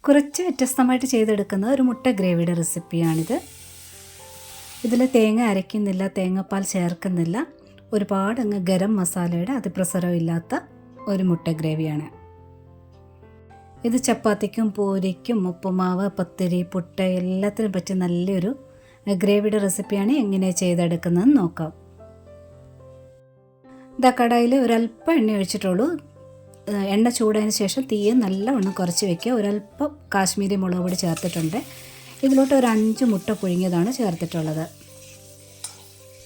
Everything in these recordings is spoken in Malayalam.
കുറച്ച് വ്യത്യസ്തമായിട്ട് ചെയ്തെടുക്കുന്ന ഒരു മുട്ട ഗ്രേവിയുടെ റെസിപ്പിയാണിത്. ഇതിൽ തേങ്ങ അരയ്ക്കുന്നില്ല, തേങ്ങാപ്പാൽ ചേർക്കുന്നില്ല. ഒരുപാട് ഗരം മസാലയുടെ അതിപ്രസരം ഇല്ലാത്ത ഒരു മുട്ട ഗ്രേവിയാണ് ഇത്. ചപ്പാത്തിക്കും പൂരിക്കും ഉപ്പുമാവ്, പത്തിരി, പുട്ട് എല്ലാത്തിനും പറ്റിയ നല്ലൊരു ഗ്രേവിയുടെ റെസിപ്പിയാണ്. എങ്ങനെ ചെയ്തെടുക്കുന്നതെന്ന് നോക്കാം. കടായിൽ ഒരല്പം എണ്ണ ഒഴിച്ചിട്ടുള്ളൂ. എണ്ണ ചൂടായതിന് ശേഷം തീയെ നല്ലവണ്ണം കുറച്ച് വയ്ക്കുക. ഒരല്പം കാശ്മീരി മുളക് പൊടി ചേർത്തിട്ടുണ്ട്. ഇതിലോട്ട് ഒരു 5 മുട്ട പുഴുങ്ങിയതാണ് ചേർത്തിട്ടുള്ളത്.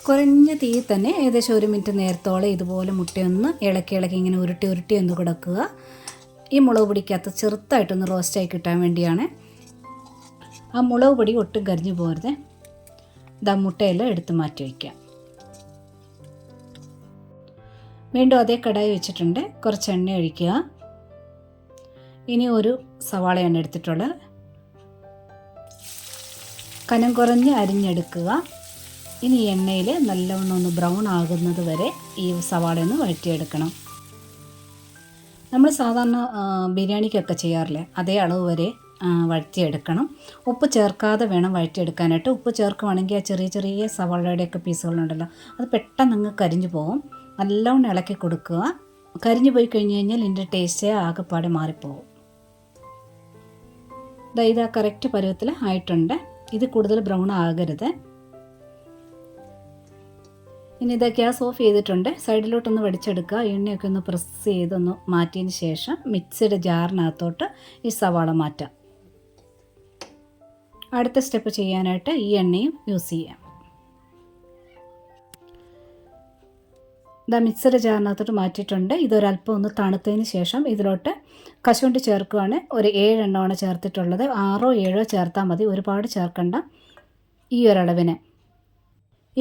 കുറഞ്ഞ തീയിൽ തന്നെ ഏകദേശം 1 മിനിറ്റ് നേരത്തോളം ഇതുപോലെ മുട്ടയൊന്ന് ഇളക്കി ഇങ്ങനെ ഉരുട്ടി ഒന്ന് കിടക്കുക. ഈ മുളക് പൊടിക്കകത്ത് ചെറുതായിട്ടൊന്ന് റോസ്റ്റായി കിട്ടാൻ വേണ്ടിയാണ്. ആ മുളക് പൊടി ഒട്ടും കരിഞ്ഞു പോകരുത്. മുട്ടയെല്ലാം എടുത്ത് മാറ്റി വയ്ക്കാം. വീണ്ടും അതേ കടായി വെച്ചിട്ടുണ്ട്. കുറച്ച് എണ്ണ ഒഴിക്കുക. ഇനി ഒരു സവാളയാണ് എടുത്തിട്ടുള്ളത്. കനം കുറഞ്ഞ് അരിഞ്ഞെടുക്കുക. ഇനി എണ്ണയിൽ നല്ലവണ്ണം ഒന്ന് ബ്രൗൺ ആകുന്നത് വരെ ഈ സവാള ഒന്ന് വഴറ്റിയെടുക്കണം. നമ്മൾ സാധാരണ ബിരിയാണിക്കൊക്കെ ചെയ്യാറില്ലേ, അതേ അളവ് വരെ വഴറ്റിയെടുക്കണം. ഉപ്പ് ചേർക്കാതെ വേണം വഴറ്റിയെടുക്കാനായിട്ട്. ഉപ്പ് ചേർക്കുവാണെങ്കിൽ ആ ചെറിയ ചെറിയ സവാളയുടെയൊക്കെ പീസുകളുണ്ടല്ലോ, അത് പെട്ടെന്ന് കരിഞ്ഞു പോകും. നല്ലവണ്ണം ഇളക്കി കൊടുക്കുക. കരിഞ്ഞു പോയി കഴിഞ്ഞ് കഴിഞ്ഞാൽ ഇതിൻ്റെ ടേസ്റ്റേ ആകെപ്പാടെ മാറിപ്പോകും. ഇതാ കറക്റ്റ് പരുവത്തിൽ ആയിട്ടുണ്ട്. ഇത് കൂടുതൽ ബ്രൗൺ ആകരുത്. ഇനി ഗ്യാസ് ഓഫ് ചെയ്തിട്ടുണ്ട്. സൈഡിലോട്ടൊന്ന് വടിച്ചെടുക്കുക. എണ്ണയൊക്കെ ഒന്ന് പ്രസ് ചെയ്തൊന്ന് മാറ്റിയതിന് ശേഷം മിക്സിയുടെ ജാറിനകത്തോട്ട് ഈ സവാള മാറ്റാം. അടുത്ത സ്റ്റെപ്പ് ചെയ്യാനായിട്ട് ഈ എണ്ണയും യൂസ് ചെയ്യാം. മിക്സിയുടെ ജാറിനകത്തോട്ട് മാറ്റിയിട്ടുണ്ട്. ഇതൊരല്പം ഒന്ന് തണുത്തതിന് ശേഷം ഇതിലോട്ട് കശുവണ്ടി ചേർക്കുകയാണ്. ഒരു 7 എണ്ണമാണ് ചേർത്തിട്ടുള്ളത്. 6 7 ചേർത്താൽ മതി, ഒരുപാട് ചേർക്കണ്ട ഈ ഒരളവിന്.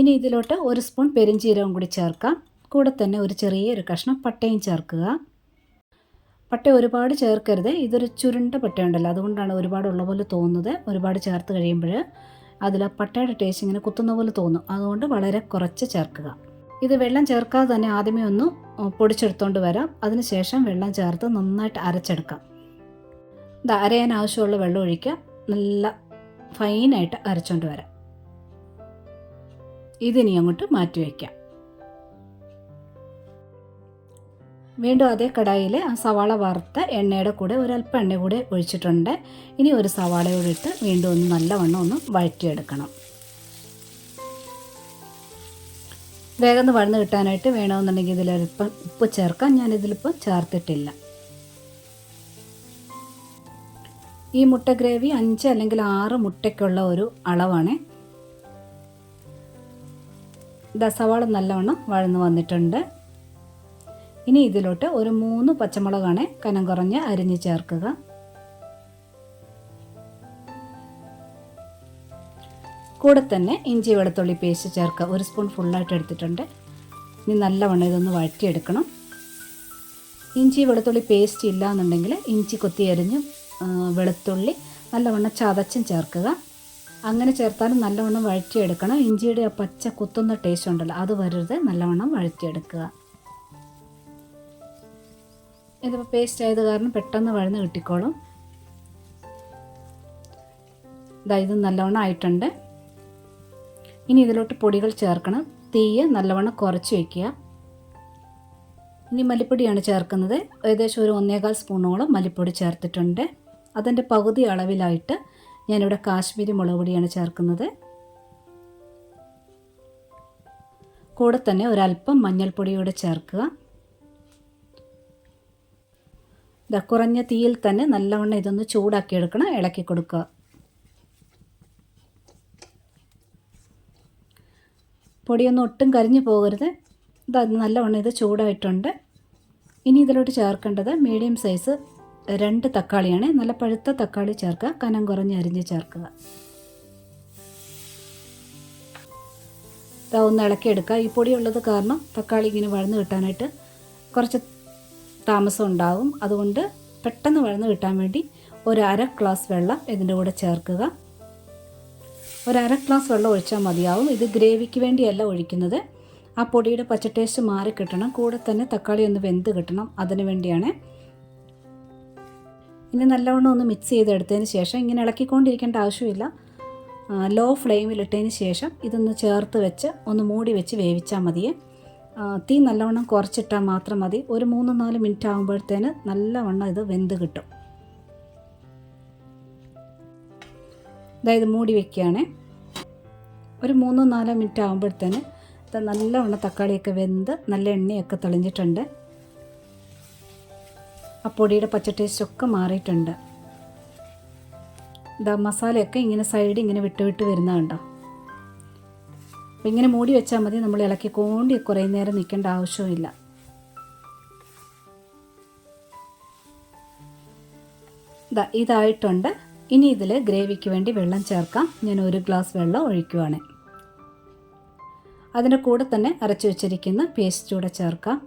ഇനി ഇതിലോട്ട് 1 സ്പൂൺ പെരിഞ്ചീരകം കൂടി ചേർക്കാം. കൂടെ തന്നെ ഒരു ചെറിയൊരു കഷ്ണം പട്ടയും ചേർക്കുക. പട്ട ഒരുപാട് ചേർക്കരുത്. ഇതൊരു ചുരുണ്ട പട്ടയുണ്ടല്ലോ, അതുകൊണ്ടാണ് ഒരുപാടുള്ള പോലെ തോന്നുന്നത്. ഒരുപാട് ചേർത്ത് കഴിയുമ്പോൾ അതിൽ ആ പട്ടയുടെ ടേസ്റ്റ് ഇങ്ങനെ കുത്തുന്ന പോലെ തോന്നും. അതുകൊണ്ട് വളരെ കുറച്ച് ചേർക്കുക. ഇത് വെള്ളം ചേർക്കാതെ തന്നെ ആദ്യമേ ഒന്ന് പൊടിച്ചെടുത്തോണ്ട് വരാം. അതിനുശേഷം വെള്ളം ചേർത്ത് നന്നായിട്ട് അരച്ചെടുക്കാം. അരയാൻ ആവശ്യമുള്ള വെള്ളം ഒഴിക്കുക. നല്ല ഫൈനായിട്ട് അരച്ചോണ്ട് വരാം. ഇതിനി അങ്ങോട്ട് മാറ്റി വയ്ക്കാം. വീണ്ടും അതേ കടായിൽ ആ സവാള വറുത്ത എണ്ണയുടെ കൂടെ ഒരല്പം എണ്ണ കൂടെ ഒഴിച്ചിട്ടുണ്ട്. ഇനി ഒരു സവാളയോടെ ഇട്ട് വീണ്ടും ഒന്ന് നല്ലവണ്ണം ഒന്ന് വഴറ്റിയെടുക്കണം. വേഗം വഴന്ന് കിട്ടാനായിട്ട് വേണമെന്നുണ്ടെങ്കിൽ ഇതിലൊരൽപ്പം ഉപ്പ് ചേർക്കാം. ഞാനിതിലിപ്പോൾ ചേർത്തിട്ടില്ല. ഈ മുട്ട ഗ്രേവി 5 അല്ലെങ്കിൽ 6 മുട്ടയ്ക്കുള്ള ഒരു അളവാണ്. സവാള നല്ലവണ്ണം വഴന്ന് വന്നിട്ടുണ്ട്. ഇനി ഇതിലോട്ട് ഒരു 3 പച്ചമുളകാണ് കനം കുറഞ്ഞ് അരിഞ്ഞ് ചേർക്കുക. കൂടെ തന്നെ ഇഞ്ചി വെളുത്തുള്ളി പേസ്റ്റ് ചേർക്കുക. 1 സ്പൂൺ ഫുള്ളായിട്ട് എടുത്തിട്ടുണ്ട്. ഇനി നല്ലവണ്ണം ഇതൊന്ന് വഴറ്റിയെടുക്കണം. ഇഞ്ചി വെളുത്തുള്ളി പേസ്റ്റ് ഇല്ല എന്നുണ്ടെങ്കിൽ ഇഞ്ചി കൊത്തി അരിഞ്ഞും വെളുത്തുള്ളി നല്ലവണ്ണം ചതച്ചും ചേർക്കുക. അങ്ങനെ ചേർത്താലും നല്ലവണ്ണം വഴറ്റിയെടുക്കണം. ഇഞ്ചിയുടെ ആ പച്ച കുത്തുന്ന ടേസ്റ്റ് ഉണ്ടല്ലോ, അത് വരരുത്. നല്ലവണ്ണം വഴറ്റിയെടുക്കുക. ഇതിപ്പോൾ പേസ്റ്റ് ആയത് കാരണം പെട്ടെന്ന് വഴന്ന് കിട്ടിക്കോളും. ഇത് നല്ലവണ്ണം ആയിട്ടുണ്ട്. ഇനി ഇതിലോട്ട് പൊടികൾ ചേർക്കണം. തീയ് നല്ലവണ്ണം കുറച്ച് വയ്ക്കുക. ഇനി മല്ലിപ്പൊടിയാണ് ചേർക്കുന്നത്. ഏകദേശം ഒരു 1.25 സ്പൂണോളം മല്ലിപ്പൊടി ചേർത്തിട്ടുണ്ട്. അതിൻ്റെ പകുതി അളവിലായിട്ട് ഞാനിവിടെ കാശ്മീരി മുളക് പൊടിയാണ് ചേർക്കുന്നത്. കൂടെ തന്നെ ഒരല്പം മഞ്ഞൾപ്പൊടിയോടെ ചേർക്കുക. കുറഞ്ഞ തീയിൽ തന്നെ നല്ലവണ്ണം ഇതൊന്ന് ചൂടാക്കിയെടുക്കണം. ഇളക്കി കൊടുക്കുക. പൊടിയൊന്നും ഒട്ടും കരിഞ്ഞു പോകരുത്. നല്ലവണ്ണം ഇത് ചൂടായിട്ടുണ്ട്. ഇനി ഇതിലോട്ട് ചേർക്കേണ്ടത് മീഡിയം സൈസ് 2 തക്കാളിയാണ്. നല്ല പഴുത്ത തക്കാളി ചേർക്കുക. കനം കുറഞ്ഞ് അരിഞ്ഞ് ചേർക്കുക. ഒന്ന് ഇളക്കിയെടുക്കുക. ഈ പൊടിയുള്ളത് കാരണം തക്കാളി ഇങ്ങനെ വഴന്ന് കിട്ടാനായിട്ട് കുറച്ച് താമസം ഉണ്ടാകും. അതുകൊണ്ട് പെട്ടെന്ന് വഴന്ന് കിട്ടാൻ വേണ്ടി ഒരു 1/2 ഗ്ലാസ് വെള്ളം ഇതിൻ്റെ കൂടെ ചേർക്കുക. ഒരു 1/2 ഗ്ലാസ് വെള്ളം ഒഴിച്ചാൽ മതിയാവും. ഇത് ഗ്രേവിക്ക് വേണ്ടിയല്ല ഒഴിക്കുന്നത്. ആ പൊടിയുടെ പച്ച ടേസ്റ്റ് മാറി കിട്ടണം. കൂടെ തന്നെ തക്കാളി ഒന്ന് വെന്ത് കിട്ടണം. അതിന് വേണ്ടിയാണ്. ഇനി നല്ലവണ്ണം ഒന്ന് മിക്സ് ചെയ്തെടുത്തതിന് ശേഷം ഇങ്ങനെ ഇളക്കിക്കൊണ്ടിരിക്കേണ്ട ആവശ്യമില്ല. ലോ ഫ്ലെയിമിലിട്ടതിന് ശേഷം ഇതൊന്ന് ചേർത്ത് വെച്ച് ഒന്ന് മൂടി വെച്ച് വേവിച്ചാൽ മതിയേ. തീ നല്ലവണ്ണം കുറച്ചിട്ടാൽ മാത്രം മതി. ഒരു 3-4 മിനിറ്റ് ആകുമ്പോഴത്തേന് നല്ലവണ്ണം ഇത് വെന്ത് കിട്ടും. അതായത് മൂടി വയ്ക്കുകയാണ്. ഒരു 3-4 മിനിറ്റ് ആകുമ്പോഴത്തേന് ഇത് നല്ലവണ്ണം തക്കാളിയൊക്കെ വെന്ത് നല്ല എണ്ണയൊക്കെ തെളിഞ്ഞിട്ടുണ്ട്. ആ പൊടിയുടെ പച്ച ടേസ്റ്റൊക്കെ മാറിയിട്ടുണ്ട്. ഇതാ മസാലയൊക്കെ ഇങ്ങനെ സൈഡ് ഇങ്ങനെ വിട്ട് വരുന്നത് കണ്ടോ. അപ്പം ഇങ്ങനെ മൂടി വെച്ചാൽ മതി. നമ്മൾ ഇളക്കിക്കൊണ്ട് കുറേ നേരം നിൽക്കേണ്ട ആവശ്യമില്ല. ഇതായിട്ടുണ്ട്. ഇനി ഇതിൽ ഗ്രേവിക്ക് വേണ്ടി വെള്ളം ചേർക്കാം. ഞാൻ 1 ഗ്ലാസ് വെള്ളം ഒഴിക്കുവാണ്. അതിൻ്റെ കൂടെ തന്നെ അരച്ചു വെച്ചിരിക്കുന്ന പേസ്റ്റ് കൂടെ ചേർക്കാം.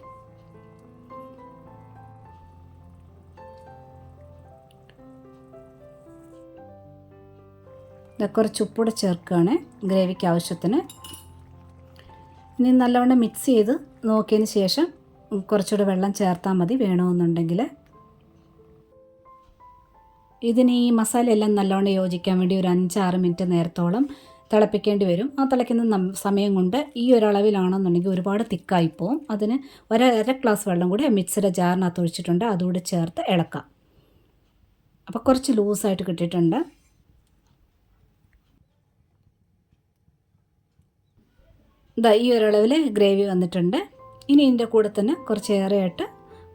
കുറച്ച് ഉപ്പൂടെ ചേർക്കുകയാണ് ഗ്രേവിക്ക് ആവശ്യത്തിന്. ഇനി നല്ലവണ്ണം മിക്സ് ചെയ്ത് നോക്കിയതിന് ശേഷം കുറച്ചുകൂടെ വെള്ളം ചേർത്താൽ മതി വേണമെന്നുണ്ടെങ്കിൽ. ഇതിന് ഈ മസാലയെല്ലാം നല്ലവണ്ണം യോജിക്കാൻ വേണ്ടി ഒരു 5-6 മിനിറ്റ് നേരത്തോളം തിളപ്പിക്കേണ്ടി വരും. ആ തിളയ്ക്കുന്ന സമയം കൊണ്ട് ഈ ഒരളവിലാണെന്നുണ്ടെങ്കിൽ ഒരുപാട് തിക്കായിപ്പോവും. അതിന് 1 ഗ്ലാസ് വെള്ളം കൂടി മിക്സിയുടെ ജാറിനകത്ത് ഒഴിച്ചിട്ടുണ്ട്. അതുകൂടി ചേർത്ത് ഇളക്കാം. അപ്പോൾ കുറച്ച് ലൂസായിട്ട് കിട്ടിയിട്ടുണ്ട്. ഈ ഒരളവിൽ ഗ്രേവി വന്നിട്ടുണ്ട്. ഇനി ഇതിൻ്റെ കൂടെ തന്നെ കുറച്ചേറെയായിട്ട്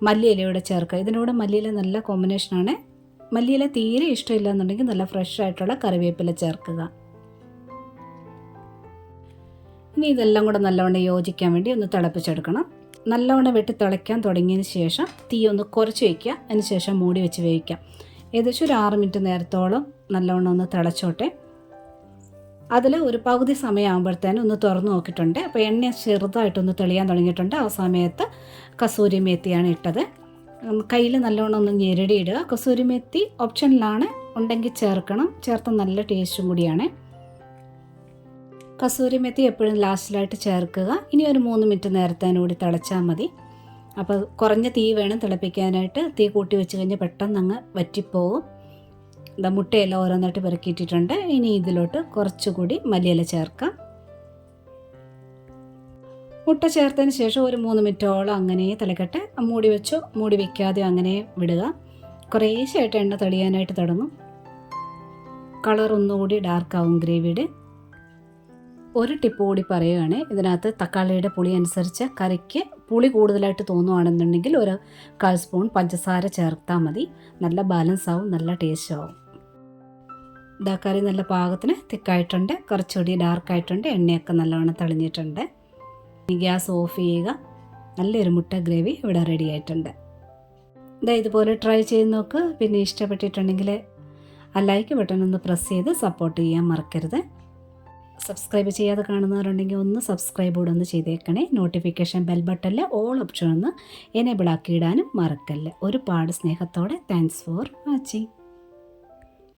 മല്ലിയിലയൂടെ ചേർക്കുക. ഇതിൻ്റെ കൂടെ മല്ലിയില നല്ല കോമ്പിനേഷനാണ്. മല്ലിയില തീരെ ഇഷ്ടമില്ല എന്നുണ്ടെങ്കിൽ നല്ല ഫ്രഷ് ആയിട്ടുള്ള കറിവേപ്പില ചേർക്കുക. ഇനി ഇതെല്ലാം കൂടെ നല്ലവണ്ണം യോജിക്കാൻ വേണ്ടി ഒന്ന് തിളപ്പിച്ചെടുക്കണം. നല്ലവണ്ണം വെട്ടി തിളയ്ക്കാൻ തുടങ്ങിയതിന് ശേഷം തീ ഒന്ന് കുറച്ച് വയ്ക്കുക. അതിന് ശേഷം മൂടി വെച്ച് വേവിക്കാം. ഏകദേശം ഒരു 6 മിനിറ്റ് നേരത്തോളം നല്ലവണ്ണം ഒന്ന് തിളച്ചോട്ടെ. അതിൽ ഒരു പകുതി സമയമാകുമ്പോഴത്തേനും ഒന്ന് തുറന്ന് നോക്കിയിട്ടുണ്ട്. അപ്പോൾ എണ്ണ ചെറുതായിട്ടൊന്ന് തെളിയാൻ തുടങ്ങിയിട്ടുണ്ട്. ആ സമയത്ത് കസൂരി മേത്തിയാണ് ഇട്ടത്. കയ്യിൽ നല്ലോണം ഒന്ന് ഞെരടിയിടുക. കസൂരി മേത്തി ഓപ്ഷനിലാണ്, ഉണ്ടെങ്കിൽ ചേർക്കണം. ചേർത്ത നല്ല ടേസ്റ്റും കൂടിയാണ്. കസൂരി മേത്തി എപ്പോഴും ലാസ്റ്റിലായിട്ട് ചേർക്കുക. ഇനി ഒരു 3 മിനിറ്റ് നേരത്തേനും കൂടി തിളച്ചാൽ മതി. അപ്പോൾ കുറഞ്ഞ തീ വേണം തിളപ്പിക്കാനായിട്ട്. തീ കൂട്ടി വെച്ച് കഴിഞ്ഞാൽ പെട്ടെന്ന് അങ്ങ് വറ്റിപ്പോവും. മുട്ടയെല്ലാം ഓരോന്നായിട്ട് പെറുക്കിയിട്ടിട്ടുണ്ട്. ഇനി ഇതിലോട്ട് കുറച്ചുകൂടി മല്ലിയില ചേർക്കാം. മുട്ട ചേർത്തതിന് ശേഷം ഒരു 3 മിനിറ്റോളം അങ്ങനെ തിളക്കട്ടെ. മൂടി വെച്ചോ മൂടി വയ്ക്കാതെയോ അങ്ങനെ വിടുക. കുറേശ്ശായിട്ട് എണ്ണ തെളിയാനായിട്ട് തുടങ്ങും. കളർ ഒന്നുകൂടി ഡാർക്കാവും ഗ്രേവിയുടെ. ഒരു ടിപ്പ് കൂടി പറയുകയാണ്. ഇതിനകത്ത് തക്കാളിയുടെ പുളി അനുസരിച്ച് കറിക്ക് പുളി കൂടുതലായിട്ട് തോന്നുകയാണെന്നുണ്ടെങ്കിൽ ഒരു 1/4 സ്പൂൺ പഞ്ചസാര ചേർത്താൽ മതി. നല്ല ബാലൻസ് ആവും, നല്ല ടേസ്റ്റ് ആവും. കറി നല്ല പാകത്തിന് തിക്കായിട്ടുണ്ട്. കുറച്ചുകൂടി ഡാർക്കായിട്ടുണ്ട്. എണ്ണയൊക്കെ നല്ലവണ്ണം തെളിഞ്ഞിട്ടുണ്ട്. ഗ്യാസ് ഓഫ് ചെയ്യുക. നല്ലൊരു മുട്ട ഗ്രേവി ഇവിടെ റെഡി ആയിട്ടുണ്ട്. ഇതുപോലെ ട്രൈ ചെയ്ത് നോക്ക്. പിന്നെ ഇഷ്ടപ്പെട്ടിട്ടുണ്ടെങ്കിൽ ആ ലൈക്ക് ബട്ടൺ ഒന്ന് പ്രസ് ചെയ്ത് സപ്പോർട്ട് ചെയ്യാൻ മറക്കരുത്. സബ്സ്ക്രൈബ് ചെയ്യാതെ കാണുന്നവരുണ്ടെങ്കിൽ ഒന്ന് സബ്സ്ക്രൈബ് കൂടെ ഒന്ന് ചെയ്തേക്കണേ. നോട്ടിഫിക്കേഷൻ ബെൽ ബട്ടണിൽ ഓൾ ഓപ്ഷൻ ഒന്ന് എനേബിൾ ആക്കിയിടാനും മറക്കല്ല. ഒരുപാട് സ്നേഹത്തോടെ താങ്ക്സ് ഫോർ വാച്ചിങ്.